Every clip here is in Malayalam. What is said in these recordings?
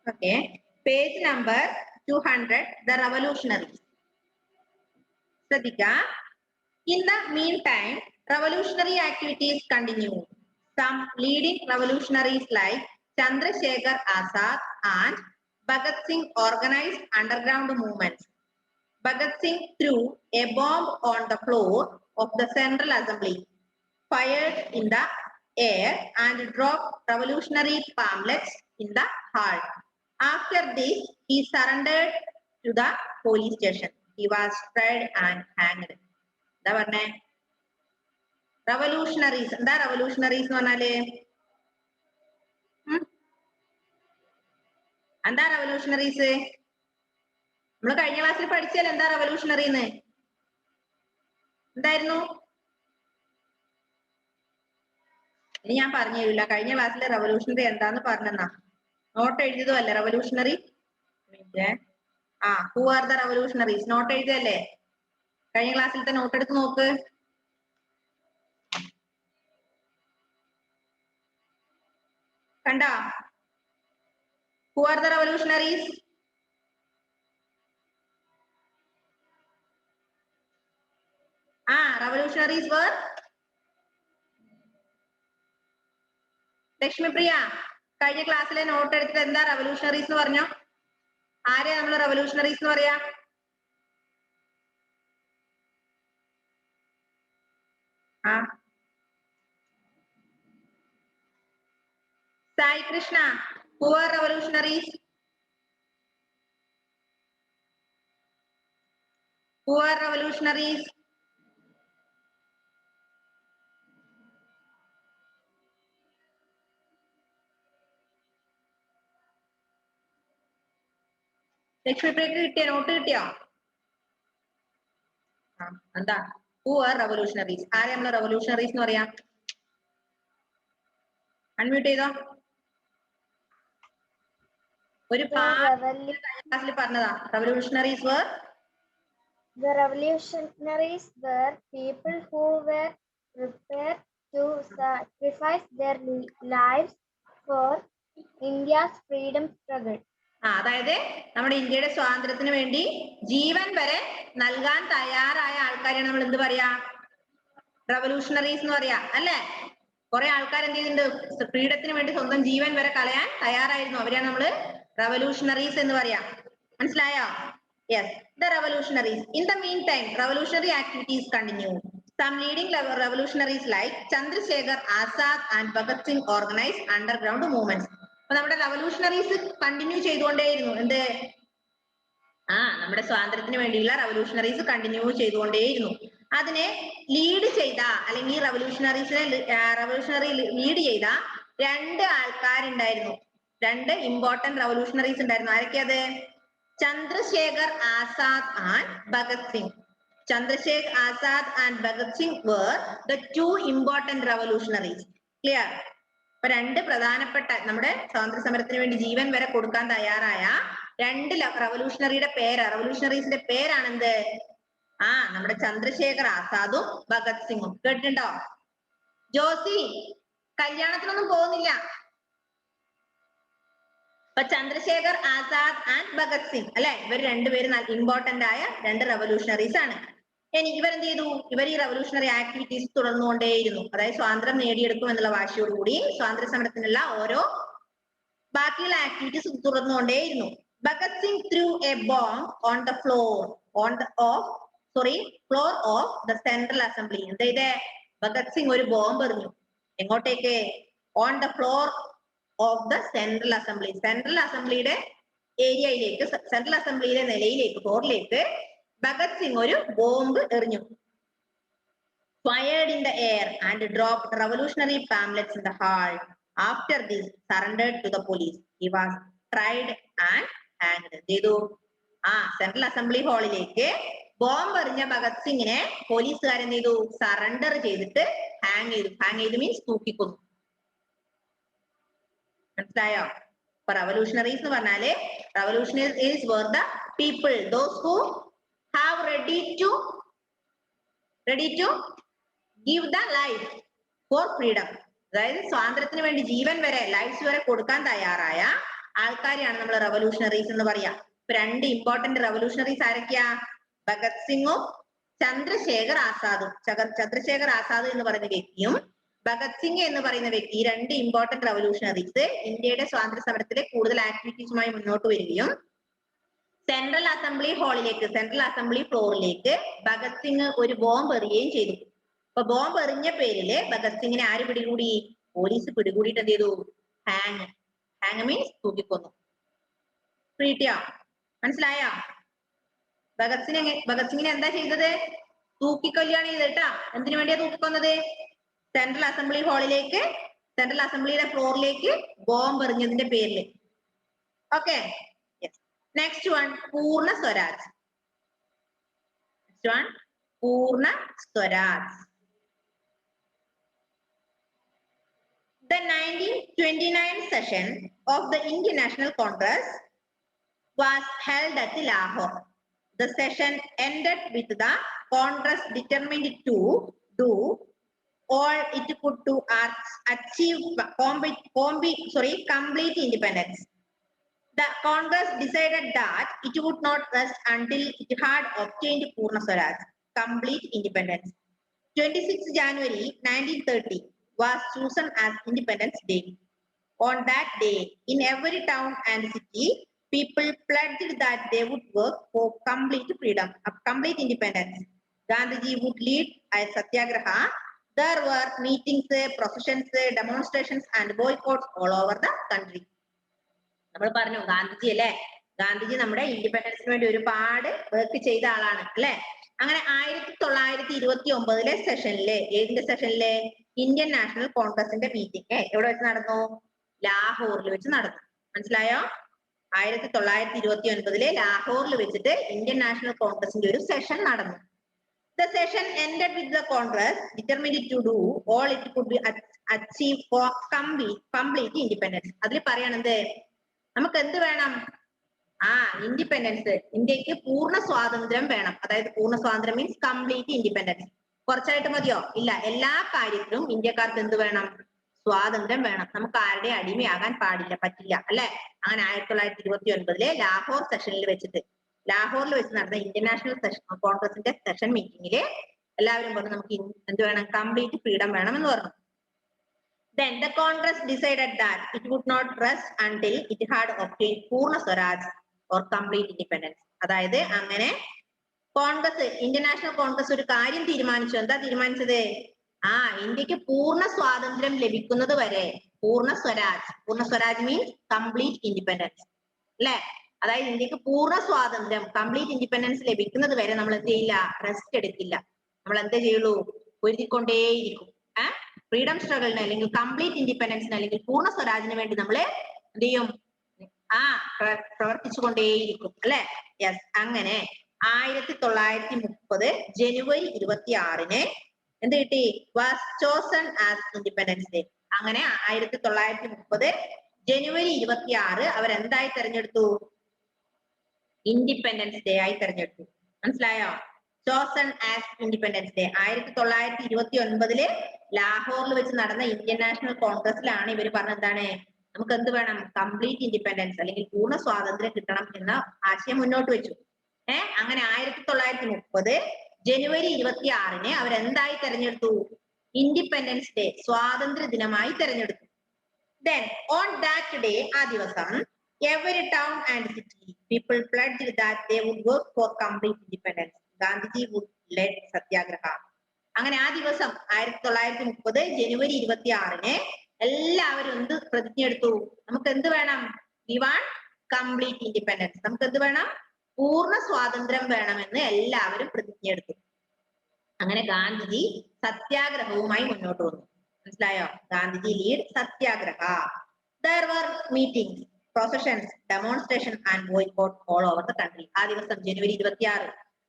Okay, page number 200, the revolutionaries. Sadhika, in the meantime, revolutionary activities continue. Some leading revolutionaries like Chandrasekhar Azad and Bhagat Singh organized underground movements. Bhagat Singh threw a bomb on the floor of the Central Assembly, fired in the air and dropped revolutionary pamphlets in the hall. After this, he surrendered to the police station. He was tried and hanged. എന്താ പറഞ്ഞേ? റവല്യൂഷണറീസ്. എന്താ റവല്യൂഷണറീസ് എന്ന് പറഞ്ഞാല്? എന്താ റവല്യൂഷണറീസ്? നമ്മൾ കഴിഞ്ഞ ക്ലാസ്സിൽ പഠിച്ചാൽ എന്താ റവല്യൂഷണറിന്ന്? എന്തായിരുന്നു? ഇനി ഞാൻ പറഞ്ഞു തരില്ല. കഴിഞ്ഞ ക്ലാസ്സിലെ റവല്യൂഷണറി എന്താന്ന് പറഞ്ഞെന്നാ നോട്ട് എഴുതിയതും അല്ലേ revolutionary? Who are the revolutionaries note എഴുതിയല്ലേ? കഴിഞ്ഞ ക്ലാസ്സിലത്തെ നോട്ട് എടുത്ത് നോക്ക്. കണ്ടോ? Who are the revolutionaries? Revolutionaries were Lakshmipriya, കഴിഞ്ഞ ക്ലാസ്സിലെ നോട്ട് എടുത്തിട്ട് എന്താ റവല്യൂഷണറീസ് എന്ന് പറഞ്ഞോ? ആരെയാ നമ്മൾ റവല്യൂഷണറീസ് എന്ന് പറയാ? Sai Krishna, who are revolutionaries? Who are revolutionaries? ലക്ഷ്മിപ്രിയക്ക് കിട്ടിയോ? നോട്ട് കിട്ടിയോ? എന്താ who are revolutionaries? ആരെ നമ്മൾ റവല്യൂഷണറീസ് എന്ന് പറയാ? അൺമ്യൂട്ട് ചെയ്തോ. ഒരു ക്ലാസ്സിൽ പറഞ്ഞതാ revolutionaries were The revolutionaries were people who were prepared to sacrifice their lives for India's freedom struggle. അതായത് നമ്മുടെ ഇന്ത്യയുടെ സ്വാതന്ത്ര്യത്തിന് വേണ്ടി ജീവൻ വരെ നൽകാൻ തയ്യാറായ ആൾക്കാരെയാണ് നമ്മൾ എന്ത് പറയാ? റവല്യൂഷണറീസ് എന്ന് പറയാ അല്ലേ? കുറെ ആൾക്കാർ എന്ത് ചെയ്തിട്ടുണ്ട്? ഫ്രീഡത്തിന് വേണ്ടി സ്വന്തം ജീവൻ വരെ കളയാൻ തയ്യാറായിരുന്നു. അവരെയാണ് നമ്മള് റവല്യൂഷണറീസ് എന്ന് പറയാ. മനസ്സിലായോ? Yes, the revolutionaries. In the meantime, revolutionary activities continue. Some leading revolutionaries like Chandrasekhar Azad and Bhagat Singh organized underground movements. അപ്പൊ നമ്മുടെ റവല്യൂഷണറീസ് കണ്ടിന്യൂ ചെയ്തുകൊണ്ടേയിരുന്നു. എന്ത്? നമ്മുടെ സ്വാതന്ത്ര്യത്തിന് വേണ്ടിയുള്ള റവല്യൂഷണറീസ് കണ്ടിന്യൂ ചെയ്തുകൊണ്ടേയിരുന്നു. അതിനെ ലീഡ് ചെയ്ത അല്ലെങ്കിൽ റവല്യൂഷണറി ലീഡ് ചെയ്ത രണ്ട് ആൾക്കാരുണ്ടായിരുന്നു. രണ്ട് ഇമ്പോർട്ടന്റ് റവല്യൂഷണറീസ് ഉണ്ടായിരുന്നു. ആരൊക്കെയത്? Chandrasekhar Azad and Bhagat Singh. Chandrasekhar Azad and Bhagat Singh were the two important revolutionaries. Clear? അപ്പൊ രണ്ട് പ്രധാനപ്പെട്ട നമ്മുടെ സ്വാതന്ത്ര്യ സമരത്തിന് വേണ്ടി ജീവൻ വരെ കൊടുക്കാൻ തയ്യാറായ രണ്ട് റവല്യൂഷണറീസിന്റെ പേരാണ് എന്ത്? നമ്മുടെ ചന്ദ്രശേഖർ ആസാദും ഭഗത് സിംഗും. കേട്ടിട്ടുണ്ടോ? ജോസി, കല്യാണത്തിനൊന്നും പോകുന്നില്ല. അപ്പൊ ചന്ദ്രശേഖർ ആസാദ് ആൻഡ് ഭഗത് സിംഗ് അല്ലെ, ഇവർ രണ്ടുപേരും ഇമ്പോർട്ടന്റ് ആയ രണ്ട് റവല്യൂഷണറീസ് ആണ്. ഇനി ഇവരെന്ത് ചെയ്തു? ഇവർ ഈ റവല്യൂഷണറി ആക്ടിവിറ്റീസ് തുടർന്നുകൊണ്ടേയിരുന്നു. അതായത് സ്വാതന്ത്ര്യം നേടിയെടുക്കും എന്നുള്ള വാശിയോടുകൂടി സ്വാതന്ത്ര്യ സമരത്തിനുള്ള ഓരോ ബാക്കിയുള്ള ആക്ടിവിറ്റീസ് തുടർന്നുകൊണ്ടേയിരുന്നു. Bhagat Singh threw a bomb on the floor of the central assembly. എന്തായത്? ഭഗത് സിംഗ് ഒരു ബോംബ് എറിഞ്ഞു. എങ്ങോട്ടേക്ക്? On the floor of the central assembly. Central അസംബ്ലിയുടെ ഏരിയയിലേക്ക്, സെൻട്രൽ അസംബ്ലിയുടെ നിലയിലേക്ക്, ഫ്ലോറിലേക്ക് ഭഗത് സിംഗ് ഒരു ബോംബ് എറിഞ്ഞു. Fired in the air and dropped revolutionary pamphlets in the hall. After this, surrendered to the police. He was tried and hanged. ചെയ്തു. സെൻട്രൽ അസംബ്ലി ഹാളിലേക്ക് ബോംബ് എറിഞ്ഞ ഭഗത് സിംഗിനെ പോലീസുകാരൻ ചെയ്തു? സറണ്ടർ ചെയ്തിട്ട് ഹാങ് ചെയ്തു. ഹാങ് ചെയ്തു മീൻസ് തൂക്കിക്കൊന്നു. മനസ്സിലായോ? അപ്പൊ റവല്യൂഷണറീസ് എന്ന് പറഞ്ഞാല് revolutionaries were the people, those who have ready to give the life for freedom. അതായത് സ്വാതന്ത്ര്യത്തിന് വേണ്ടി ജീവൻ വരെ, ലൈഫ്സ് വരെ കൊടുക്കാൻ തയ്യാറായ ആൾക്കാരെയാണ് നമ്മൾ റവല്യൂഷണറീസ് എന്ന് പറയാ. ഇപ്പൊ രണ്ട് ഇമ്പോർട്ടന്റ് റവല്യൂഷണറീസ് ആരൊക്കെയാ? ഭഗത് സിംഗും ചന്ദ്രശേഖർ ആസാദും. ചന്ദ്രശേഖർ ആസാദ് എന്ന് പറയുന്ന വ്യക്തിയും ഭഗത് സിംഗ് എന്ന് പറയുന്ന വ്യക്തി, രണ്ട് ഇമ്പോർട്ടന്റ് റവല്യൂഷണറീസ് ഇന്ത്യയുടെ സ്വാതന്ത്ര്യ സമരത്തിലെ കൂടുതൽ ആക്ടിവിറ്റീസുമായി മുന്നോട്ട് വരികയും സെൻട്രൽ അസംബ്ലി ഹാളിലേക്ക്, സെൻട്രൽ അസംബ്ലി ഫ്ലോറിലേക്ക് ഭഗത് സിംഗ് ഒരു ബോംബ് എറിയുകയും ചെയ്തു. അപ്പൊ ബോംബ് എറിഞ്ഞ പേരില് ഭഗത് സിംഗിനെ ആര് പിടികൂടി? പോലീസ് പിടികൂടിയിട്ട് എന്ത് ചെയ്തു? ഹാങ് മീൻസ് തൂക്കിക്കൊന്നു. കിട്ടിയോ? മനസ്സിലായോ? ഭഗത് സിംഗിനെ എന്താ ചെയ്തത്? തൂക്കിക്കൊല്ലുകയാണ് ചെയ്തത് കേട്ടാ. എന്തിനു വേണ്ടിയാ തൂക്കിക്കൊന്നത്? സെൻട്രൽ അസംബ്ലി ഹാളിലേക്ക്, സെൻട്രൽ അസംബ്ലിയുടെ ഫ്ലോറിലേക്ക് ബോംബ് എറിഞ്ഞതിന്റെ പേരില്. ഓക്കെ, നെക്സ്റ്റ് വൺ പൂർണ്ണ സ്വരാജ്. നെക്സ്റ്റ് വൺ പൂർണ്ണ Swaraj. The 1929 session of the Indian National Congress was held at Lahore. The session ended with the Congress determined to do all it could to achieve complete independence. The Congress decided that it would not rest until it had obtained Purna Swaraj, complete independence. 26 January 1930 was chosen as Independence Day. On that day, in every town and city, people pledged that they would work for complete freedom, complete independence. Gandhiji would lead a satyagraha. There were meetings, processions, demonstrations, and boycotts all over the country. നമ്മൾ പറഞ്ഞു ഗാന്ധിജി അല്ലെ, ഗാന്ധിജി നമ്മുടെ ഇൻഡിപെൻഡൻസിന് വേണ്ടി ഒരുപാട് വർക്ക് ചെയ്ത ആളാണ് അല്ലെ. അങ്ങനെ 1929 സെഷനിലെ, ഏതിന്റെ സെഷനിലെ? ഇന്ത്യൻ നാഷണൽ കോൺഗ്രസിന്റെ മീറ്റിംഗ് എവിടെ വെച്ച് നടന്നു? ലാഹോറിൽ വെച്ച് നടന്നു. മനസ്സിലായോ? 1929 ലാഹോറിൽ വെച്ചിട്ട് ഇന്ത്യൻ നാഷണൽ കോൺഗ്രസിന്റെ ഒരു സെഷൻ നടന്നു. The session ended with the Congress determined to do all it could be achieve for complete independence. അതിൽ പറയണത് നമുക്ക് എന്ത് വേണം? ഇൻഡിപെൻഡൻസ്, ഇന്ത്യക്ക് പൂർണ്ണ സ്വാതന്ത്ര്യം വേണം. അതായത് പൂർണ്ണ സ്വാതന്ത്ര്യം മീൻസ് കംപ്ലീറ്റ് ഇൻഡിപെൻഡൻസ്. കുറച്ചായിട്ട് മതിയോ? ഇല്ല, എല്ലാ കാര്യത്തിലും ഇന്ത്യക്കാർക്ക് എന്ത് വേണം? സ്വാതന്ത്ര്യം വേണം. നമുക്ക് ആരുടെ അടിമയാകാൻ പാടില്ല, പറ്റില്ല അല്ലെ. അങ്ങനെ 1929 ലാഹോർ സെഷനിൽ വെച്ചിട്ട്, ലാഹോറിൽ വെച്ച് നടന്ന ഇന്ത്യൻ നാഷണൽ കോൺഗ്രസിന്റെ സെഷൻ മീറ്റിംഗില് എല്ലാവരും പറഞ്ഞു നമുക്ക് എന്ത് വേണം? കംപ്ലീറ്റ് ഫ്രീഡം വേണം എന്ന് പറഞ്ഞു. Then the Congress decided that it would not rest until it had obtained Purna Swaraj or complete independence. അതായത് അങ്ങനെ കോൺഗ്രസ്, ഇന്ത്യൻ നാഷണൽ കോൺഗ്രസ് ഒരു കാര്യം തീരുമാനിച്ചു. എന്താ തീരുമാനിച്ചത്? ഇന്ത്യക്ക് പൂർണ്ണ സ്വാതന്ത്ര്യം ലഭിക്കുന്നത് വരെ പൂർണ്ണ സ്വരാജ്. പൂർണ്ണ സ്വരാജ് മീൻസ് കംപ്ലീറ്റ് ഇൻഡിപെൻഡൻസ് അല്ലെ. അതായത് ഇന്ത്യക്ക് പൂർണ്ണ സ്വാതന്ത്ര്യം, കംപ്ലീറ്റ് ഇൻഡിപെൻഡൻസ് ലഭിക്കുന്നത് വരെ നമ്മൾ എന്ത് ചെയ്യില്ല? റെസ്റ്റ് എടുക്കില്ല. നമ്മൾ എന്ത് ചെയ്യുള്ളൂ? പൊരുതിക്കൊണ്ടേയിരിക്കും. ഫ്രീഡം സ്ട്രഗിളിന് അല്ലെങ്കിൽ കംപ്ലീറ്റ് ഇൻഡിപെൻഡൻസിന് അല്ലെങ്കിൽ പൂർണ്ണ സ്വരാജിന് വേണ്ടി നമ്മൾ എന്ത് ചെയ്യും? പ്രവർത്തിച്ചുകൊണ്ടേയിരിക്കും അല്ലെ. യെസ്. അങ്ങനെ 1930 ജനുവരി 26 എന്ത് കിട്ടി? Was chosen as independence day. അങ്ങനെ 1930 ജനുവരി 26 അവരെന്തായി തെരഞ്ഞെടുത്തു? ഇൻഡിപെൻഡൻസ് ഡേ ആയി തെരഞ്ഞെടുത്തു. മനസ്സിലായോ? Chosen as independence day. 1929 ലാഹോറിൽ വെച്ച് നടന്ന ഇന്ത്യൻ നാഷണൽ കോൺഗ്രസിലാണ് ഇവർ പറഞ്ഞ എന്താണ്? നമുക്ക് എന്ത് വേണം? കംപ്ലീറ്റ് ഇൻഡിപെൻഡൻസ് അല്ലെങ്കിൽ പൂർണ്ണ സ്വാതന്ത്ര്യം കിട്ടണം എന്ന ആശയം മുന്നോട്ട് വെച്ചു. അങ്ങനെ 1930 ജനുവരി 26 അവരെന്തായി തെരഞ്ഞെടുത്തു? ഇൻഡിപെൻഡൻസ് ഡേ, സ്വാതന്ത്ര്യ ദിനമായി തെരഞ്ഞെടുത്തു. Then on that day, ആ ദിവസം every town and city people pledged that they would work for complete independence. Gandhiji would lead satyagraha. അങ്ങനെ ആ ദിവസം 1930 ജനുവരി 26 എല്ലാവരും എന്ത് പ്രതിജ്ഞ എടുത്തു? നമുക്ക് എന്ത് വേണം? We want complete independence. നമുക്ക് എന്ത് വേണം? പൂർണ്ണ സ്വാതന്ത്ര്യം വേണമെന്ന് എല്ലാവരും പ്രതിജ്ഞ എടുത്തു. അങ്ങനെ ഗാന്ധിജി സത്യാഗ്രഹവുമായി മുന്നോട്ട് വന്നു. മനസ്സിലായോ? Gandhiji lead Satyagraha. There were meetings, processions, demonstrations and boycott all over the country. ആ ദിവസം ജനുവരി 26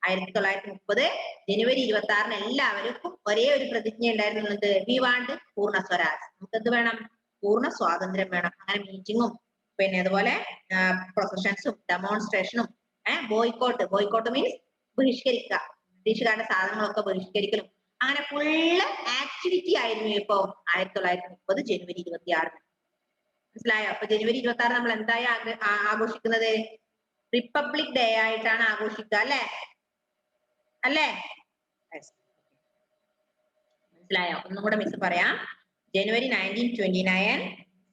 1930 ജനുവരി 26 എല്ലാവർക്കും ഒരേ ഒരു പ്രതിജ്ഞ ഉണ്ടായിരുന്നുള്ളത് വി വാണ്ട് പൂർണ്ണ സ്വരാജ്. നമുക്ക് എന്ത് വേണം? പൂർണ്ണ സ്വാതന്ത്ര്യം വേണം. അങ്ങനെ മീറ്റിങ്ങും പിന്നെ അതുപോലെ പ്രൊസഷൻസും ഡെമോൺസ്ട്രേഷനും ബോയ്ക്കോട്ട് മീൻസ് ബഹിഷ്കരിക്കുക, ബ്രിട്ടീഷുകാരുടെ സാധനങ്ങളൊക്കെ ബഹിഷ്കരിക്കലും, അങ്ങനെ ഫുള്ള് ആക്ടിവിറ്റി ആയിരുന്നു ഇപ്പൊ 1930 ജനുവരി 26. മനസ്സിലായോ? അപ്പൊ ജനുവരി 26 നമ്മൾ എന്തായി ആഘോഷിക്കുന്നത്? റിപ്പബ്ലിക് ഡേ ആയിട്ടാണ് ആഘോഷിക്കുക, അല്ലേ? അല്ലേ? മനസ്സിലായോ? ഒന്നും കൂടെ മിസ് പറയാം. ജനുവരി 1929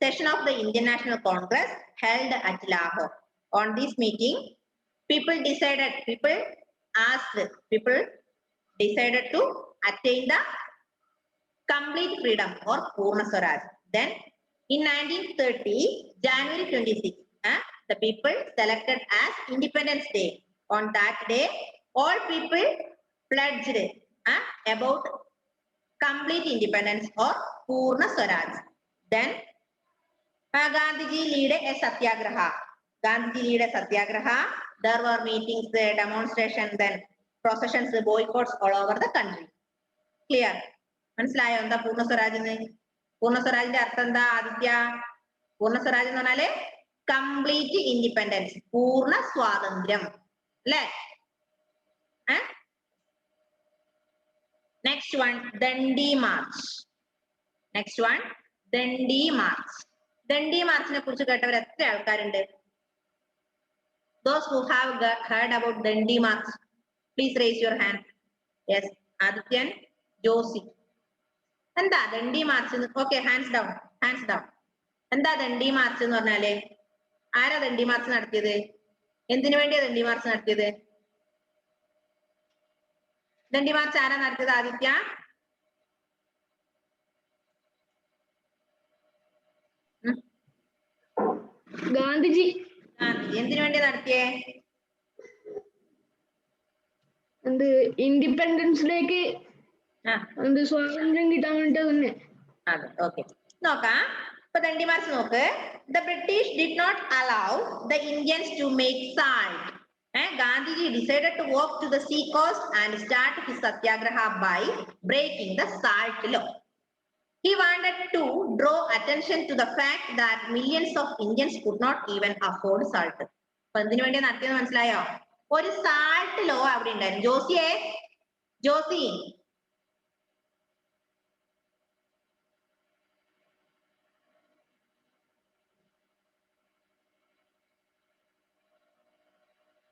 session of the Indian National Congress held at Lahore. On this meeting, people decided to attain the complete freedom or Purna Swaraj. Then in 1930, January 26, the people selected as Independence Day. On that day, all people pledged about complete independence or Purna Swaraj. Then Gandhiji led a satyagraha. There were meetings, demonstrations, then processions, boycotts all over the country. Clear? മനസ്സിലായോ എന്താ പൂർണ്ണ സ്വരാജ് എന്ന്? പൂർണ്ണ സ്വരാജിന്റെ അർത്ഥം എന്താ ആദിത്യ? പൂർണ്ണ സ്വരാജ് എന്ന് പറഞ്ഞാല് കംപ്ലീറ്റ് ഇൻഡിപെൻഡൻസ്, പൂർണ്ണ സ്വാതന്ത്ര്യം, അല്ലേ? Next one Dandi march. Dandi മാർച്ചിനെ കുറിച്ച് കേട്ടവർ എത്ര ആൾക്കാരുണ്ട്? Those who have heard about Dandi March, please raise your hand. Yes, Adityan, Josie. എന്താ Dandi March? Okay, hands down. എന്താ ദണ്ഡി മാർച്ച് എന്ന് പറഞ്ഞാല്? ആരാ ദണ്ഡി മാർച്ച് നടത്തിയത്? എന്തിനു വേണ്ടിയാ ദണ്ഡി മാർച്ച് നടത്തിയത്? ദണ്ഡി മാർച്ച് ആരാ നടത്തിയത് ആദിത്യ? ഗാന്ധിജി. എന്തിനു വേണ്ടിയാ നടത്തിയേ? ഇൻഡിപെൻഡൻസിലേക്ക് സ്വാതന്ത്ര്യം കിട്ടാൻ വേണ്ടി തന്നെ. അതെ, ഓക്കെ. നോക്കാം. ഇപ്പൊ ദണ്ഡി മാർച്ച് നോക്ക്. The British did not allow the Indians to make salt. Gandhiji decided to walk to the sea coast and start his satyagraha by breaking the salt law. He wanted to draw attention to the fact that millions of Indians could not even afford salt. അപ്പൊ എന്തിനു വേണ്ടി നടത്തിയെന്ന് മനസ്സിലായോ? ഒരു സാൾട്ട് ലോ അവിടെ ഉണ്ടായിരുന്നു. ജോസി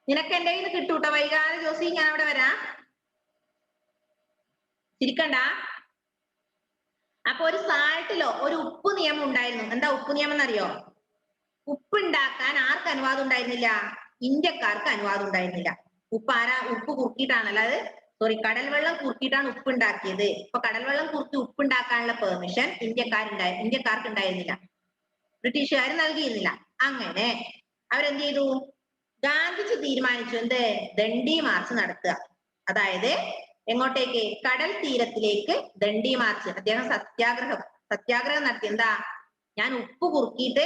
നിനക്ക് എന്റെ കയ്യിൽ നിന്ന് കിട്ടൂട്ടോ, വൈകാതെ ജോസി, ഞാൻ അവിടെ വരാം, ചിരിക്കണ്ട. അപ്പൊ ഒരു സാൾട്ടിലോ ഒരു ഉപ്പ് നിയമം ഉണ്ടായിരുന്നു. എന്താ ഉപ്പ് നിയമം എന്നറിയോ? ഉപ്പ് ഉണ്ടാക്കാൻ ആർക്ക് അനുവാദം ഉണ്ടായിരുന്നില്ല? ഇന്ത്യക്കാർക്ക് അനുവാദം ഉണ്ടായിരുന്നില്ല. ഉപ്പ് കുറുക്കിയിട്ടാണല്ലോ, കടൽ വെള്ളം കുറുക്കിയിട്ടാണ് ഉപ്പ് ഉണ്ടാക്കിയത്. അപ്പൊ കടൽ വെള്ളം കുറുക്കി ഉപ്പ് ഉണ്ടാക്കാനുള്ള പെർമിഷൻ ഇന്ത്യക്കാർക്ക് ഉണ്ടായിരുന്നില്ല, ബ്രിട്ടീഷുകാർ നൽകിയിരുന്നില്ല. അങ്ങനെ അവരെന്ത് ചെയ്തു? ഗാന്ധിജി തീരുമാനിച്ചു എന്ത്? ദണ്ഡി മാർച്ച് നടത്തുക. അതായത് എങ്ങോട്ടേക്ക്? കടൽ തീരത്തിലേക്ക് ദണ്ഡി മാർച്ച്. അദ്ദേഹം സത്യാഗ്രഹം നടത്തി. എന്താ? ഞാൻ ഉപ്പ് കുറുക്കിയിട്ട്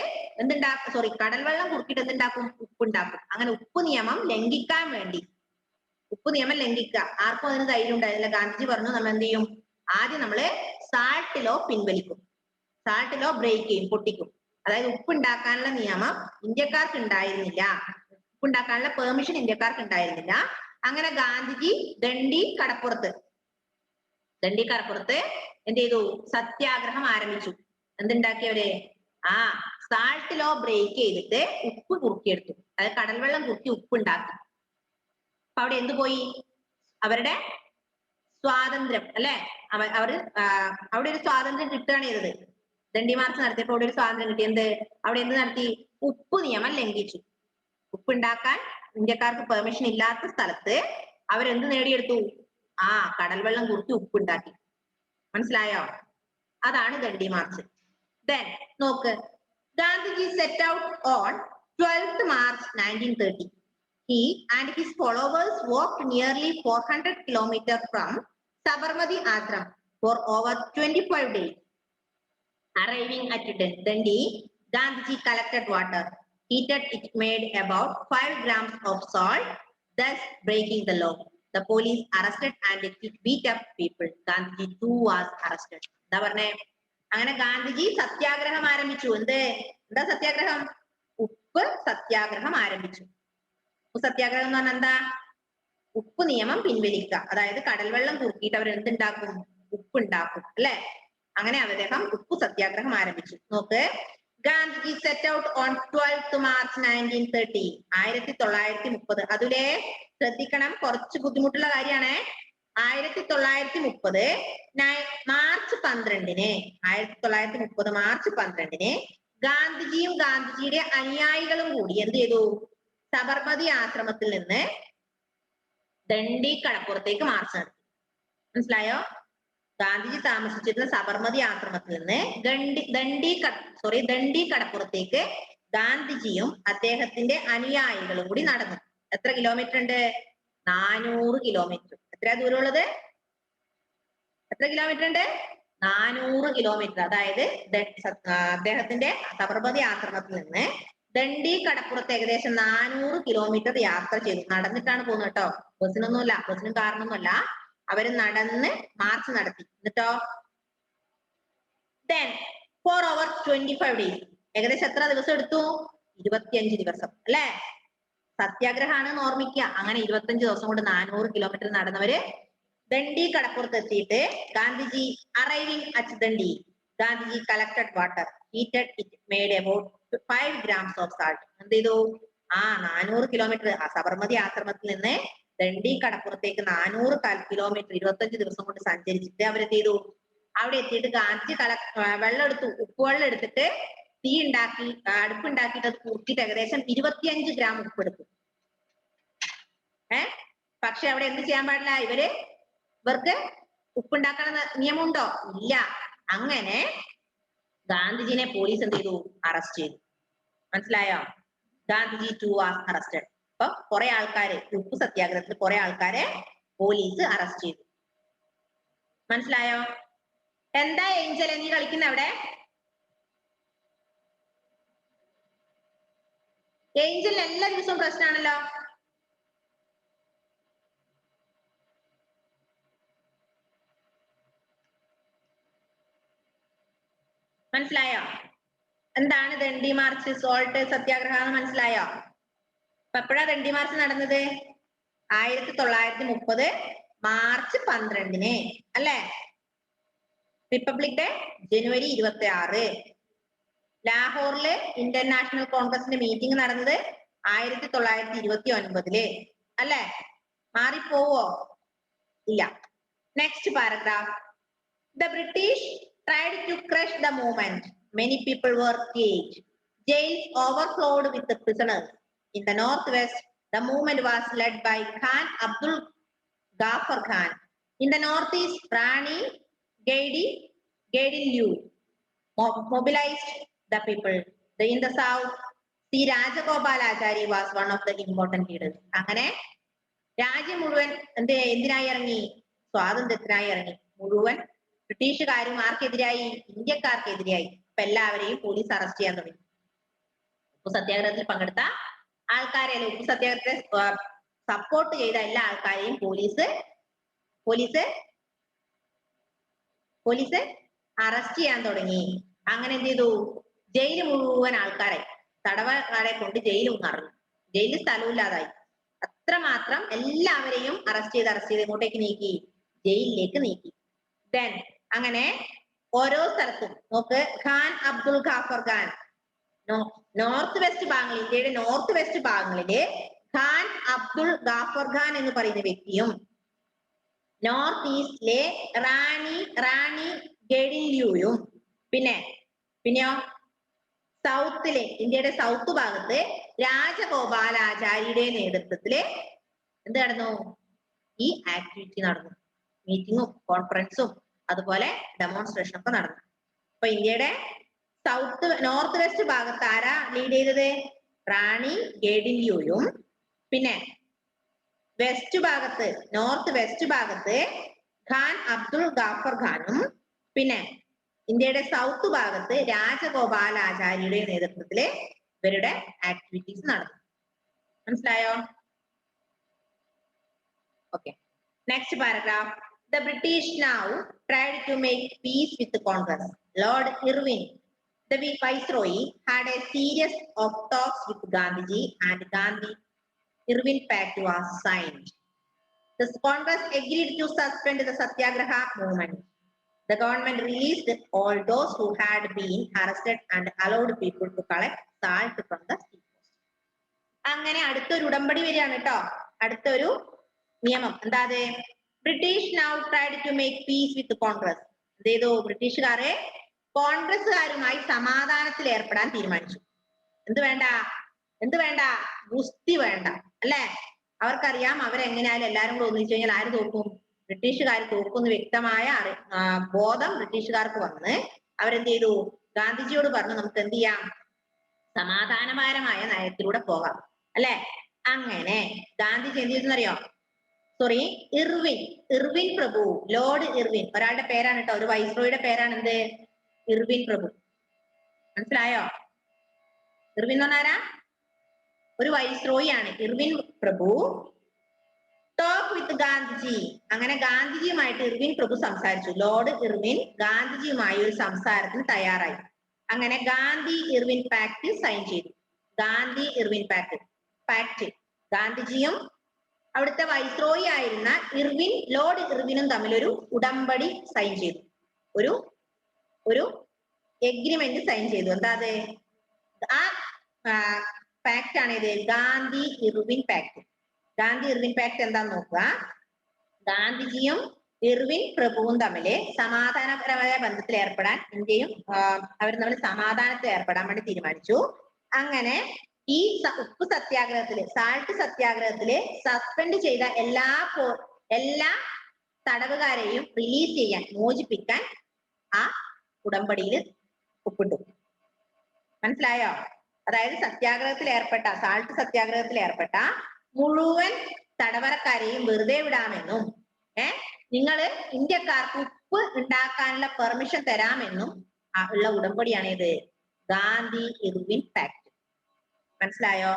കടൽ വെള്ളം കുറുക്കിയിട്ട് എന്തുണ്ടാക്കും? ഉപ്പുണ്ടാക്കും. അങ്ങനെ ഉപ്പ് നിയമം ലംഘിക്കാൻ വേണ്ടി, ആർക്കും അതിന് ധൈര്യം ഉണ്ടായിരുന്നില്ല. ഗാന്ധിജി പറഞ്ഞു നമ്മൾ എന്ത് ചെയ്യും? ആദ്യം നമ്മള് സാൾട്ട് ലോ പിൻവലിക്കും, സാൾട്ട് ലോ ബ്രേക്ക് ചെയ്യും, പൊട്ടിക്കും. അതായത് ഉപ്പുണ്ടാക്കാനുള്ള നിയമം ഇന്ത്യക്കാർക്ക് ഉണ്ടായിരുന്നില്ല, ഉപ്പുണ്ടാക്കാനുള്ള പെർമിഷൻ ഇന്ത്യക്കാർക്ക് ഉണ്ടായിരുന്നില്ല. അങ്ങനെ ഗാന്ധിജി ദണ്ഡി കടപ്പുറത്ത് എന്ത് ചെയ്തു? സത്യാഗ്രഹം ആരംഭിച്ചു. എന്തുണ്ടാക്കിയവര്? സാൾട്ട് ലോ ബ്രേക്ക് ചെയ്തിട്ട് ഉപ്പ് കുറുക്കിയെടുത്തു. അതായത് കടൽ വെള്ളം കുറുക്കി ഉപ്പ് ഉണ്ടാക്കി. അപ്പൊ അവിടെ എന്ത് പോയി? അവരുടെ സ്വാതന്ത്ര്യം, അല്ലെ? അവിടെ ഒരു സ്വാതന്ത്ര്യം കിട്ടുകയാണ് ചെയ്തത്. ദണ്ഡി മാർച്ച് നടത്തിയപ്പോ അവിടെ ഒരു സ്വാതന്ത്ര്യം കിട്ടി. അവിടെ എന്ത് നടത്തി? ഉപ്പ് നിയമം ലംഘിച്ചു. ഉപ്പുണ്ടാക്കാൻ ഇന്ത്യക്കാർക്ക് പെർമിഷൻ ഇല്ലാത്ത സ്ഥലത്ത് അവരെന്ത് നേടിയെടുത്തു? കടൽ വെള്ളം കുറുക്കി ഉപ്പുണ്ടാക്കി. മനസ്സിലായോ? അതാണ് ദണ്ഡി മാർച്ച്. Then നോക്ക്, Gandhiji set out on 12th March 1930. He and his followers walked nearly 400 kilometers from Sabarmati Ashram for over 25 days. Arriving at Dandi, Gandhiji collected water, heated it, made about 5 grams of salt, thus breaking the law. The police arrested and beat up people. Gandhiji too was arrested. എന്താ പറഞ്ഞേ? അങ്ങനെ ഗാന്ധിജി സത്യാഗ്രഹം ആരംഭിച്ചു. എന്താ സത്യാഗ്രഹം? ഉപ്പ് സത്യാഗ്രഹം ആരംഭിച്ചു. സത്യാഗ്രഹം എന്ന് പറഞ്ഞാൽ എന്താ? ഉപ്പ് നിയമം പിൻവലിക്കുക. അതായത് കടൽ വെള്ളം കുറുക്കിയിട്ട് അവർ എന്തുണ്ടാക്കും? ഉപ്പ് ഉണ്ടാക്കും, അല്ലെ? അങ്ങനെ അദ്ദേഹം ഉപ്പ് സത്യാഗ്രഹം ആരംഭിച്ചു. നോക്ക്, Gandhiji set out on 12th March 1930. 1930. അതിലെ ശ്രദ്ധിക്കണം, കുറച്ച് ബുദ്ധിമുട്ടുള്ള കാര്യമാണ്. 1930 മാർച്ച് 12-ന് 1930 മാർച്ച് 12-ന് ഗാന്ധിജിയും ഗാന്ധിജിയുടെ അനുയായികളും കൂടി എന്ത് ചെയ്തു? സബർമതി ആശ്രമത്തിൽ നിന്ന് ദണ്ഡി കടപ്പുറത്തേക്ക് മാർച്ച് നടത്തി. മനസ്സിലായോ? ഗാന്ധിജി താമസിച്ചിരുന്ന സബർമതി ആശ്രമത്തിൽ നിന്ന് ദണ്ഡി കടപ്പുറത്തേക്ക് ഗാന്ധിജിയും അദ്ദേഹത്തിന്റെ അനുയായികളും കൂടി നടന്നു. എത്ര കിലോമീറ്റർ ഉണ്ട്? 400 കിലോമീറ്റർ. എത്ര ദൂരമുള്ളത്? എത്ര കിലോമീറ്റർ ഉണ്ട്? 400 കിലോമീറ്റർ. അതായത് അദ്ദേഹത്തിന്റെ സബർമതി ആശ്രമത്തിൽ നിന്ന് ദണ്ഡി കടപ്പുറത്ത് ഏകദേശം 400 കിലോമീറ്റർ യാത്ര ചെയ്തു. നടന്നിട്ടാണ് പോകുന്നത് കേട്ടോ. ബസ്സിനൊന്നുമല്ല, ബസ്സിനും കാരണമൊന്നുമല്ല. അവര് നടന്ന് മാർച്ച് നടത്തി. എന്നിട്ടോ then for over 25 days. ഏകദേശം എത്ര ദിവസം എടുത്തു? 25 ദിവസം അല്ലെ? സത്യാഗ്രഹമാണ് ഓർമ്മിക്കുക. അങ്ങനെ 25 ദിവസം കൊണ്ട് 400 കിലോമീറ്റർ നടന്നവര് ദണ്ഡി കടപ്പുറത്ത് എത്തിയിട്ട് Gandhiji arriving at Dandi, Gandhiji collected water, heated it, made about 5 grams of salt. എന്ത് ചെയ്തു? 400 കിലോമീറ്റർ ആ സബർമതി ആശ്രമത്തിൽ നിന്ന് ദണ്ഡി കടപ്പുറത്തേക്ക് 400 കിലോമീറ്റർ 25 ദിവസം കൊണ്ട് സഞ്ചരിച്ചിട്ട് അവരെന്ത് ചെയ്തു? അവിടെ എത്തിയിട്ട് ഗാന്ധിജി വെള്ളം എടുത്തു, ഉപ്പുവെള്ളം എടുത്തിട്ട് തീ ഉണ്ടാക്കി, അടുപ്പുണ്ടാക്കിയിട്ട് അത് കൂട്ടിയിട്ട് ഏകദേശം 25 ഗ്രാം ഉപ്പെടുത്തു. പക്ഷെ അവിടെ എന്ത് ചെയ്യാൻ പാടില്ല? ഇവർക്ക് ഉപ്പുണ്ടാക്കണ നിയമമുണ്ടോ? ഇല്ല. അങ്ങനെ ഗാന്ധിജിനെ പോലീസ് എന്ത് ചെയ്തു? അറസ്റ്റ് ചെയ്തു. മനസ്സിലായോ? Gandhiji too was arrested. അപ്പൊ കുറെ ആൾക്കാര്, ഉപ്പ് സത്യാഗ്രഹത്തിൽ കുറെ ആൾക്കാരെ പോലീസ് അറസ്റ്റ് ചെയ്തു. മനസ്സിലായോ? എന്താ ഏഞ്ചൽ നീ കളിക്കുന്ന അവിടെ? ഏഞ്ചൽ എല്ലാ ദിവസവും പ്രശ്നമാണല്ലോ. മനസ്സിലായോ? എന്താണ് ദണ്ഡി മാർച്ച്, സോൾട്ട് സത്യാഗ്രഹം മനസ്സിലായോ? അപ്പൊ എപ്പോഴാ ദണ്ഡി മാർച്ച് നടന്നത്? 1930 മാർച്ച് 12-ന് അല്ലെ? റിപ്പബ്ലിക് ഡേ ജനുവരി 26. ലാഹോറില് ഇന്ത്യൻ നാഷണൽ കോൺഗ്രസിന്റെ മീറ്റിംഗ് നടന്നത് 1929 അല്ലെ? മാറിപ്പോവോ? ഇല്ല. Next paragraph. The British tried to crush the movement. Many people were caged. Jails overflowed with the prisoners. In the northwest, the movement was led by Khan Abdul Ghaffar Khan. In the northeast, Rani Gaidin Liu mobilized the people. In the south, C. Rajagopalachari was one of the important leaders. അങ്ങനെ രാജ്യം മുഴുവൻ എന്തിനായി ഇറങ്ങി? സ്വാതന്ത്ര്യത്തിനായി ഇറങ്ങി. മുഴുവൻ ബ്രിട്ടീഷുകാരും ആർക്കെതിരായി? ഇന്ത്യക്കാർക്കെതിരായി. അപ്പൊ എല്ലാവരെയും പോലീസ് അറസ്റ്റ് ചെയ്യാൻ തുടങ്ങി. ഉപ്പു സത്യാഗ്രഹത്തിൽ പങ്കെടുത്ത ആൾക്കാരെ, ഉപ്പു സത്യാഗ്രഹത്തെ സപ്പോർട്ട് ചെയ്ത എല്ലാ ആൾക്കാരെയും പോലീസ് അറസ്റ്റ് ചെയ്യാൻ തുടങ്ങി. അങ്ങനെ എന്ത് ചെയ്തു? ജയില് മുഴുവൻ ആൾക്കാരെ, തടവുകാരെ കൊണ്ട് ജയിലും നിറഞ്ഞു. ജയിലിൽ സ്ഥലമില്ലാതായി. അത്രമാത്രം എല്ലാവരെയും അറസ്റ്റ് ചെയ്ത് ഇങ്ങോട്ടേക്ക് നീക്കി, ജയിലിലേക്ക് നീക്കി. ദെൻ അങ്ങനെ ഓരോ സ്ഥലത്തും നോക്ക്, ഖാൻ അബ്ദുൽ ഖാഫർ ഖാൻ നോർത്ത് വെസ്റ്റ് ഭാഗങ്ങളിൽ, ഇന്ത്യയുടെ നോർത്ത് വെസ്റ്റ് ഭാഗങ്ങളില് ഖാൻ അബ്ദുൽ ഖാഫർ ഖാൻ എന്ന് പറയുന്ന വ്യക്തിയും, നോർത്ത് ഈസ്റ്റിലെ റാണി ഗെഡിൻ ലിയുയും, പിന്നെയോ സൗത്തിലെ, ഇന്ത്യയുടെ സൗത്ത് ഭാഗത്ത് രാജഗോപാലാചാരിയുടെ നേതൃത്വത്തില് എന്ത് നടന്നു? ഈ ആക്ടിവിറ്റി നടന്നു. മീറ്റിങ്ങും കോൺഫറൻസും അതുപോലെ ഡെമോൺസ്ട്രേഷൻ ഒക്കെ നടന്നു. അപ്പൊ ഇന്ത്യയുടെ നോർത്ത് വെസ്റ്റ് ഭാഗത്ത് ആരാ ലീഡ് ചെയ്തത്? റാണി ഗെഡിൻ ലിയുയും, പിന്നെ നോർത്ത് വെസ്റ്റ് ഭാഗത്ത് ഖാൻ അബ്ദുൽ ഖാഫർ ഖാനും, പിന്നെ ഇന്ത്യയുടെ സൗത്ത് ഭാഗത്ത് രാജഗോപാലാചാരിയുടെ നേതൃത്വത്തില് ഇവരുടെ ആക്ടിവിറ്റീസ് നടന്നു. മനസ്സിലായോ? Okay. Next paragraph. The British now tried to make peace with the Congress. Lord Irwin, the Viceroy, had a series of talks with Gandhiji, and Gandhi-Irwin Pact was signed. The Congress agreed to suspend the Satyagraha movement. The government released all those who had been arrested and allowed people to collect salt from the sea coast. അങ്ങനെ അടുത്തൊരു ഉടമ്പടി വരികയാണ് കേട്ടോ. അടുത്തൊരു നിയമം എന്താ അത്? British now tried to make peace with Congress. എന്ത് ചെയ്തു? ബ്രിട്ടീഷുകാരെ കോൺഗ്രസ്സുകാരുമായി സമാധാനത്തിൽ ഏർപ്പെടാൻ തീരുമാനിച്ചു. എന്ത് വേണ്ട? എന്ത് വേണ്ട? ഗുസ്തി വേണ്ട അല്ലെ? അവർക്കറിയാം അവരെങ്ങനെയായാലും എല്ലാരും കൂടെ ഒന്നിച്ചു കഴിഞ്ഞാൽ ആര് തോക്കും? ബ്രിട്ടീഷുകാർ തോക്കുന്ന വ്യക്തമായ ബോധം ബ്രിട്ടീഷുകാർക്ക് വന്ന് അവരെന്ത് ചെയ്തു? ഗാന്ധിജിയോട് പറഞ്ഞു നമുക്ക് എന്ത് ചെയ്യാം? സമാധാനപരമായ നയത്തിലൂടെ പോകാം അല്ലെ? അങ്ങനെ ഗാന്ധിജി എന്ത് ചെയ്തെന്നറിയോ? സോറി, ഇർവിൻ പ്രഭു, ലോർഡ് ഇർവിൻ, ഒരാളുടെ പേരാണ് കേട്ടോ, ഒരു വൈസ്രോയുടെ പേരാണ് എന്ത്? ഇർവിൻ പ്രഭു. മനസ്സിലായോ? ഇർവിൻ എന്ന് പറഞ്ഞാരാ? ഒരു വൈസ്രോയി ആണ് Irwin Prabhu. Talk with Gandhiji. അങ്ങനെ ഗാന്ധിജിയുമായിട്ട് ഇർവിൻ പ്രഭു സംസാരിച്ചു. ലോർഡ് ഇർവിൻ ഗാന്ധിജിയുമായി ഒരു സംസാരത്തിന് തയ്യാറായി. അങ്ങനെ ഗാന്ധി ഇർവിൻ പാക്ട് സൈൻ ചെയ്തു. ഗാന്ധി ഇർവിൻ പാക്ട് ഗാന്ധിജിയും അവിടുത്തെ വൈസ്രോയി ആയിരുന്ന ലോർഡ് ഇർവിനും തമ്മിൽ ഒരു ഉടമ്പടി സൈൻ ചെയ്തു. ഒരു എഗ്രിമെന്റ് സൈൻ ചെയ്തു. എന്താ അത്? ആ പാക്ട് ആണ് ഇത്, Gandhi Irwin pact. Gandhi Irwin pact എന്താന്ന് നോക്കുക. ഗാന്ധിജിയും ഇർവിൻ പ്രഭുവും തമ്മില് സമാധാനപരമായ ബന്ധത്തിൽ ഏർപ്പെടാൻ ഇന്ത്യയും അവർ തമ്മിൽ സമാധാനത്തിൽ ഏർപ്പെടാൻ വേണ്ടി തീരുമാനിച്ചു. അങ്ങനെ ഈ ഉപ്പ് സത്യാഗ്രഹത്തില്, സാൾട്ട് സത്യാഗ്രഹത്തില് സസ്പെൻഡ് ചെയ്ത എല്ലാ തടവുകാരെയും റിലീസ് ചെയ്യാൻ, മോചിപ്പിക്കാൻ ആ ഉടമ്പടിയിൽ ഒപ്പിട്ടു. മനസ്സിലായോ? അതായത് സത്യാഗ്രഹത്തിൽ ഏർപ്പെട്ട, സാൾട്ട് സത്യാഗ്രഹത്തിൽ ഏർപ്പെട്ട മുഴുവൻ തടവറക്കാരെയും വെറുതെ വിടാമെന്നും നിങ്ങള് ഇന്ത്യക്കാർക്ക് ഉപ്പ് ഉണ്ടാക്കാനുള്ള പെർമിഷൻ തരാമെന്നും ഉള്ള ഉടമ്പടിയാണ് ഇത്, ഗാന്ധി ഇർവിൻ പാക്ട്. മനസ്സിലായോ?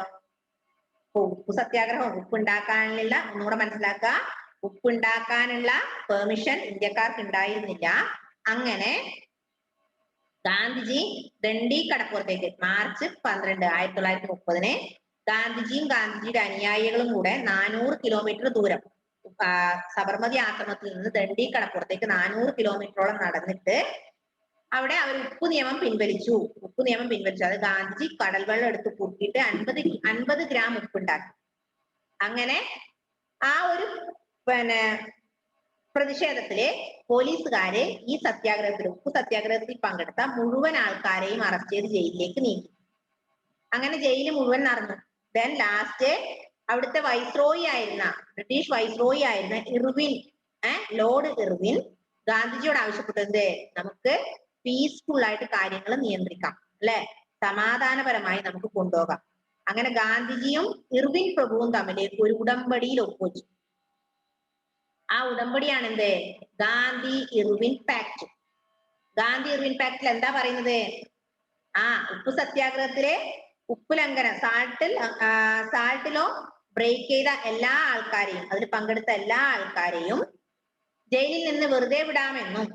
ഉപ്പ് സത്യാഗ്രഹം, ഉപ്പ് ഉണ്ടാക്കാനുള്ള, ഒന്നുകൂടെ മനസ്സിലാക്കുക, ഉപ്പ് ഉണ്ടാക്കാനുള്ള പെർമിഷൻ ഇന്ത്യക്കാർക്ക് ഉണ്ടായിരുന്നില്ല. അങ്ങനെ ഗാന്ധിജി ദണ്ഡി കടപ്പുറത്തേക്ക് മാർച്ച് 12, 1930 ഗാന്ധിജിയും ഗാന്ധിജിയുടെ അനുയായികളും കൂടെ 400 കിലോമീറ്റർ ദൂരം സബർമതി ആശ്രമത്തിൽ നിന്ന് ദണ്ഡി കടപ്പുറത്തേക്ക് 400 കിലോമീറ്ററോളം നടന്നിട്ട് അവിടെ അവർ ഉപ്പ് നിയമം പിൻവലിച്ചു. അത് ഗാന്ധിജി കടൽ വെള്ളം എടുത്ത് കുട്ടിയിട്ട് 50 ഗ്രാം ഉപ്പുണ്ടാക്കി. അങ്ങനെ ആ ഒരു പ്രതിഷേധത്തില് പോലീസുകാര് ഈ സത്യാഗ്രഹത്തിൽ, ഉപ്പ് സത്യാഗ്രഹത്തിൽ പങ്കെടുത്ത മുഴുവൻ ആൾക്കാരെയും അറസ്റ്റ് ചെയ്ത് ജയിലിലേക്ക് നീക്കി. അങ്ങനെ ജയില് മുഴുവൻ നടന്നു. ദെൻ ലാസ്റ്റ് അവിടുത്തെ ബ്രിട്ടീഷ് വൈസ്രോയി ആയിരുന്ന ലോർഡ് ഇർവിൻ ഗാന്ധിജിയോട് ആവശ്യപ്പെട്ടത്, നമുക്ക് പീസ്ഫുൾ ആയിട്ട് കാര്യങ്ങൾ നിയന്ത്രിക്കാം അല്ലെ, സമാധാനപരമായി നമുക്ക് കൊണ്ടുപോകാം. അങ്ങനെ ഗാന്ധിജിയും ഇർവിൻ പ്രഭുവും തമ്മിൽ ഒരു ഉടമ്പടിയിൽ ഒപ്പുവെച്ചു. ആ ഉടമ്പടിയാണ് എന്ത്? Gandhi Irwin pact. Gandhi Irwin പാക്ടിൽ എന്താ പറയുന്നത്? ഉപ്പ് സത്യാഗ്രഹത്തിലെ ഉപ്പ് ലംഘനം, സാൾട്ടിലോ ബ്രേക്ക് ചെയ്ത എല്ലാ ആൾക്കാരെയും, അതിൽ പങ്കെടുത്ത എല്ലാ ആൾക്കാരെയും ജയിലിൽ നിന്ന് വെറുതെ വിടാമെന്നും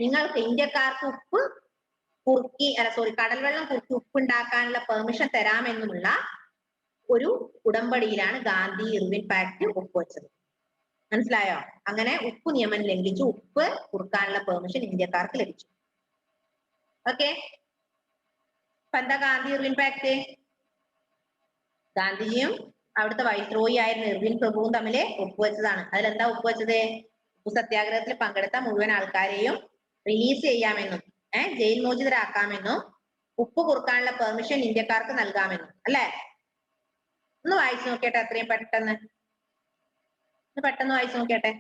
നിങ്ങൾക്ക് ഇന്ത്യക്കാർക്ക് കടൽ വെള്ളം കുറുക്കി ഉപ്പ് ഉണ്ടാക്കാനുള്ള പെർമിഷൻ തരാമെന്നുമുള്ള ഒരു ഉടമ്പടിയിലാണ് ഗാന്ധി ഇർവിൻ പാക്ട് ഒപ്പുവെച്ചത്. മനസ്സിലായോ? അങ്ങനെ ഉപ്പ് നിയമം ലംഘിച്ചു, ഉപ്പ് കുറുക്കാനുള്ള പെർമിഷൻ ഇന്ത്യക്കാർക്ക് ലഭിച്ചു. ഓക്കെ, അപ്പൊ എന്താ ഗാന്ധി ഇർവിൻ പാക്ട്? ഗാന്ധിജിയും അവിടുത്തെ വൈസ്രോയി ആയിരുന്ന ഇർവിൻ പ്രഭുവും തമ്മിൽ ഒപ്പുവെച്ചതാണ്. അതിലെന്താ ഒപ്പുവെച്ചത്? ഉപ്പു സത്യാഗ്രഹത്തിൽ പങ്കെടുത്ത മുഴുവൻ ആൾക്കാരെയും റിലീസ് ചെയ്യാമെന്നും ജയിൽ മോചിതരാക്കാമെന്നും ഉപ്പ് കുറുക്കാനുള്ള പെർമിഷൻ ഇന്ത്യക്കാർക്ക് നൽകാമെന്നും അല്ലെ? ഒന്ന് വായിച്ചു നോക്കിയട്ടെ, അത്രയും പെട്ടെന്ന് വായിച്ചു നോക്കിയട്ടെ.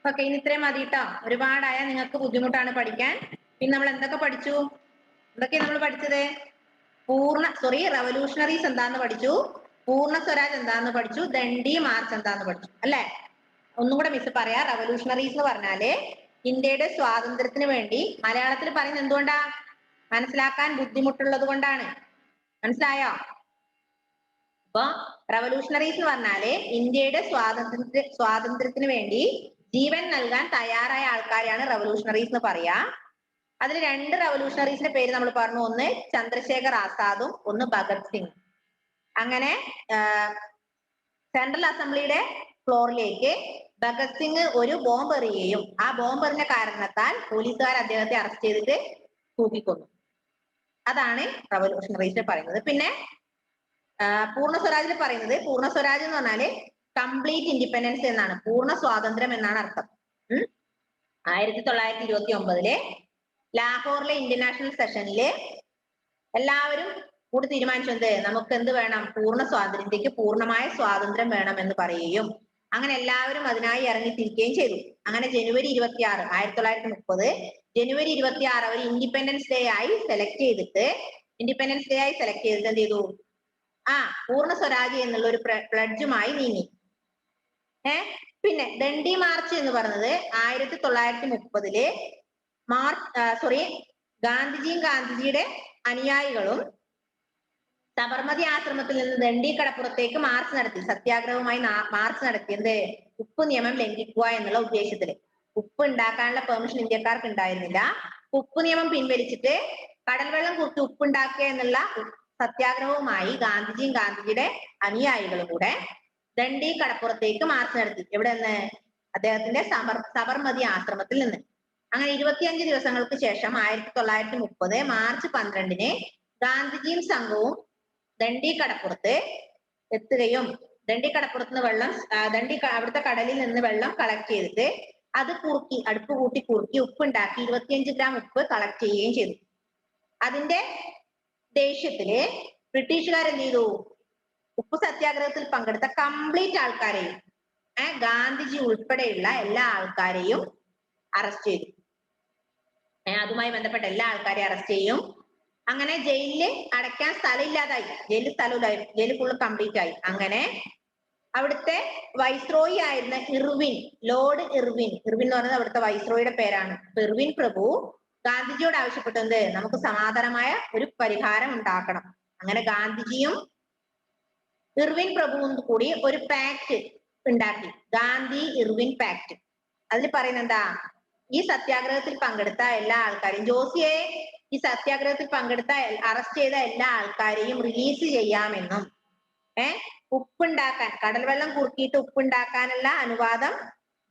ഓക്കെ, ഇനി ഇത്രയും മതി കേട്ടോ. ഒരുപാടായ നിങ്ങൾക്ക് ബുദ്ധിമുട്ടാണ് പഠിക്കാൻ. പിന്നെ നമ്മൾ എന്തൊക്കെ പഠിച്ചു? എന്തൊക്കെയാണ് നമ്മൾ പഠിച്ചത്? റവല്യൂഷണറീസ് എന്താന്ന് പഠിച്ചു, പൂർണ്ണ സ്വരാജ് എന്താന്ന് പഠിച്ചു, ദണ്ഡി മാർച്ച് എന്താന്ന് പഠിച്ചു അല്ലെ? ഒന്നും കൂടെ മിസ് പറയാ. റവല്യൂഷണറീസ് എന്ന് പറഞ്ഞാല് ഇന്ത്യയുടെ സ്വാതന്ത്ര്യത്തിന് വേണ്ടി, മലയാളത്തിൽ പറയുന്നത് എന്തുകൊണ്ടാ? മനസ്സിലാക്കാൻ ബുദ്ധിമുട്ടുള്ളത് കൊണ്ടാണ്. മനസ്സിലായോ? അപ്പൊ റവല്യൂഷണറീസ് എന്ന് പറഞ്ഞാല് ഇന്ത്യയുടെ സ്വാതന്ത്ര്യത്തിന് വേണ്ടി ജീവൻ നൽകാൻ തയ്യാറായ ആൾക്കാരെയാണ് റവല്യൂഷണറീസ് എന്ന് പറയാ. അതിൽ രണ്ട് റവല്യൂഷണറീസിന്റെ പേര് നമ്മൾ പറഞ്ഞു. ഒന്ന് ചന്ദ്രശേഖർ ആസാദും ഒന്ന് ഭഗത് സിംഗ്. അങ്ങനെ സെൻട്രൽ അസംബ്ലിയുടെ ഫ്ലോറിലേക്ക് ഭഗത് സിംഗ് ഒരു ബോംബ് എറിയുകയും ആ ബോംബ് എറിഞ്ഞ കാരണത്താൽ പോലീസുകാർ അദ്ദേഹത്തെ അറസ്റ്റ് ചെയ്തിട്ട് തൂക്കിക്കൊന്നു. അതാണ് റവല്യൂഷണറീസിൽ പറയുന്നത്. പിന്നെ പൂർണ്ണ സ്വരാജിൽ പറയുന്നത്, പൂർണ്ണ സ്വരാജ് എന്ന് പറഞ്ഞാല് കംപ്ലീറ്റ് ഇൻഡിപെൻഡൻസ് എന്നാണ്, പൂർണ്ണ സ്വാതന്ത്ര്യം എന്നാണ് അർത്ഥം. 1929 ലാഹോറിലെ ഇന്ത്യൻ നാഷണൽ സെഷനില് എല്ലാവരും കൂടി തീരുമാനിച്ചു എന്ത്, നമുക്ക് എന്ത് വേണം? പൂർണ്ണ സ്വാതന്ത്ര്യം, ഇന്ത്യക്ക് പൂർണ്ണമായ സ്വാതന്ത്ര്യം വേണം എന്ന് പറയുകയും അങ്ങനെ എല്ലാവരും അതിനായി ഇറങ്ങിത്തിരിക്കുകയും ചെയ്തു. അങ്ങനെ ജനുവരി 26, 1930 ജനുവരി 26 അവർ ഇൻഡിപെൻഡൻസ് ഡേ ആയി സെലക്ട് ചെയ്തിട്ട് എന്ത് ചെയ്തു? പൂർണ്ണ സ്വരാജ് എന്നുള്ള ഒരു പ്ലഡ്ജുമായി നീങ്ങി. പിന്നെ ദണ്ഡി മാർച്ച് എന്ന് പറയുന്നത് 1930 ഗാന്ധിജിയുടെ അനുയായികളും സബർമതി ആശ്രമത്തിൽ നിന്ന് ദണ്ഡി കടപ്പുറത്തേക്ക് മാർച്ച് നടത്തി, സത്യാഗ്രഹവുമായി മാർച്ച് നടത്തി. എന്ത്? ഉപ്പ് നിയമം ലംഘിക്കുക എന്നുള്ള ഉദ്ദേശത്തില്. ഉപ്പ് ഉണ്ടാക്കാനുള്ള പെർമിഷൻ ഇന്ത്യക്കാർക്ക് ഉണ്ടായിരുന്നില്ല. ഉപ്പ് നിയമം പിൻവലിച്ചിട്ട് കടൽ വെള്ളം കുറിച്ച് ഉപ്പുണ്ടാക്കുക എന്നുള്ള സത്യാഗ്രഹവുമായി ഗാന്ധിജിയുടെ അനുയായികളും കൂടെ ദണ്ഡി കടപ്പുറത്തേക്ക് മാർച്ച് നടത്തി. എവിടെ നിന്ന്? അദ്ദേഹത്തിന്റെ സബർമതി ആശ്രമത്തിൽ നിന്ന്. അങ്ങനെ 25 ദിവസങ്ങൾക്ക് ശേഷം 1930 മാർച്ച് 12 ഗാന്ധിജിയും സംഘവും ദണ്ഡി കടപ്പുറത്ത് എത്തുകയും ദണ്ഡി കടപ്പുറത്ത് നിന്ന് വെള്ളം അവിടുത്തെ കടലിൽ നിന്ന് വെള്ളം കളക്ട് ചെയ്തിട്ട് അത് കുറുക്കി, അടുപ്പ് കൂട്ടി കുറുക്കി ഉപ്പുണ്ടാക്കി 25 ഗ്രാം ഉപ്പ് കളക്ട് ചെയ്യുകയും ചെയ്തു. അതിന്റെ ദേഷ്യത്തില് ബ്രിട്ടീഷുകാർ എന്ത് ചെയ്തു? ഉപ്പ് സത്യാഗ്രഹത്തിൽ പങ്കെടുത്ത കംപ്ലീറ്റ് ആൾക്കാരെയും ഗാന്ധിജി ഉൾപ്പെടെയുള്ള എല്ലാ ആൾക്കാരെയും അറസ്റ്റ് ചെയ്തു. അതുമായി ബന്ധപ്പെട്ട എല്ലാ ആൾക്കാരെയും അറസ്റ്റ് ചെയ്യും. അങ്ങനെ ജയിലില് അടയ്ക്കാൻ സ്ഥലമില്ലാതായി. ജയിൽ ഫുള്ള് കംപ്ലീറ്റ് ആയി. അങ്ങനെ അവിടുത്തെ വൈസ്രോയി ആയിരുന്ന ലോർഡ് ഇർവിൻ എന്ന് പറയുന്നത് അവിടുത്തെ വൈസ്രോയിയുടെ പേരാണ്. ഇർവിൻ പ്രഭു ഗാന്ധിജിയോട് ആവശ്യപ്പെട്ടത് നമുക്ക് സമാധാനമായ ഒരു പരിഹാരം ഉണ്ടാക്കണം. അങ്ങനെ ഗാന്ധിജിയും ഇർവിൻ പ്രഭുവും കൂടി ഒരു പാക്ട് ഉണ്ടാക്കി, ഗാന്ധി ഇർവിൻ പാക്ട്. അതിൽ പറയുന്നത് എന്താ? ഈ സത്യാഗ്രഹത്തിൽ പങ്കെടുത്ത എല്ലാ ആൾക്കാരെയും, ജോസിയെ ഈ സത്യാഗ്രഹത്തിൽ പങ്കെടുത്ത അറസ്റ്റ് ചെയ്ത എല്ലാ ആൾക്കാരെയും റിലീസ് ചെയ്യാമെന്നും ഉപ്പുണ്ടാക്കാൻ, കടൽ വെള്ളം കുറുക്കിയിട്ട് ഉപ്പുണ്ടാക്കാനുള്ള അനുവാദം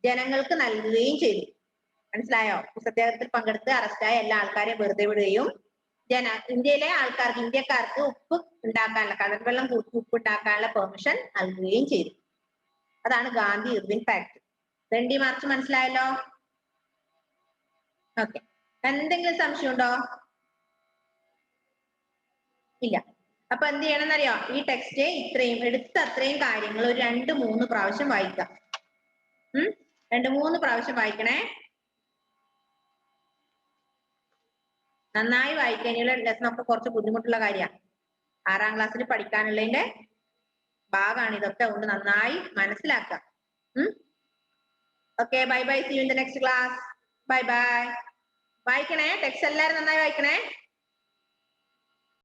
ജനങ്ങൾക്ക് നൽകുകയും ചെയ്തു. മനസ്സിലായോ? സത്യാഗ്രഹത്തിൽ പങ്കെടുത്ത് അറസ്റ്റായ എല്ലാ ആൾക്കാരെയും വെറുതെ വിടുകയും ഇന്ത്യയിലെ ഇന്ത്യക്കാർക്ക് ഉപ്പ് ഉണ്ടാക്കാനുള്ള, കടൽ വെള്ളം കുറുക്കി ഉപ്പ് ഉണ്ടാക്കാനുള്ള പെർമിഷൻ നൽകുകയും ചെയ്തു. അതാണ് Gandhi Irwin pact. Dandi march മനസ്സിലായല്ലോ? ഓക്കെ, എന്തെങ്കിലും സംശയമുണ്ടോ? ഇല്ല. അപ്പൊ എന്ത് ചെയ്യണമെന്നറിയോ? ഈ ടെക്സ്റ്റ് അത്രയും കാര്യങ്ങൾ ഒരു 2-3 പ്രാവശ്യം വായിക്കാം. 2-3 പ്രാവശ്യം വായിക്കണേ. നന്നായി വായിക്കാനുള്ള ലെസൺ ഒക്കെ കുറച്ച് ബുദ്ധിമുട്ടുള്ള കാര്യമാണ്. 6ാം ക്ലാസ്സിൽ പഠിക്കാനുള്ളതിന്റെ ഭാഗമാണ് ഇതൊക്കെ. കൊണ്ട് നന്നായി മനസ്സിലാക്കുക. Okay, bye bye. See you in the next class. Bye bye. വായിക്കണേ, ടെക്സ്റ്റ് എല്ലാവരും നന്നായി വായിക്കണേ.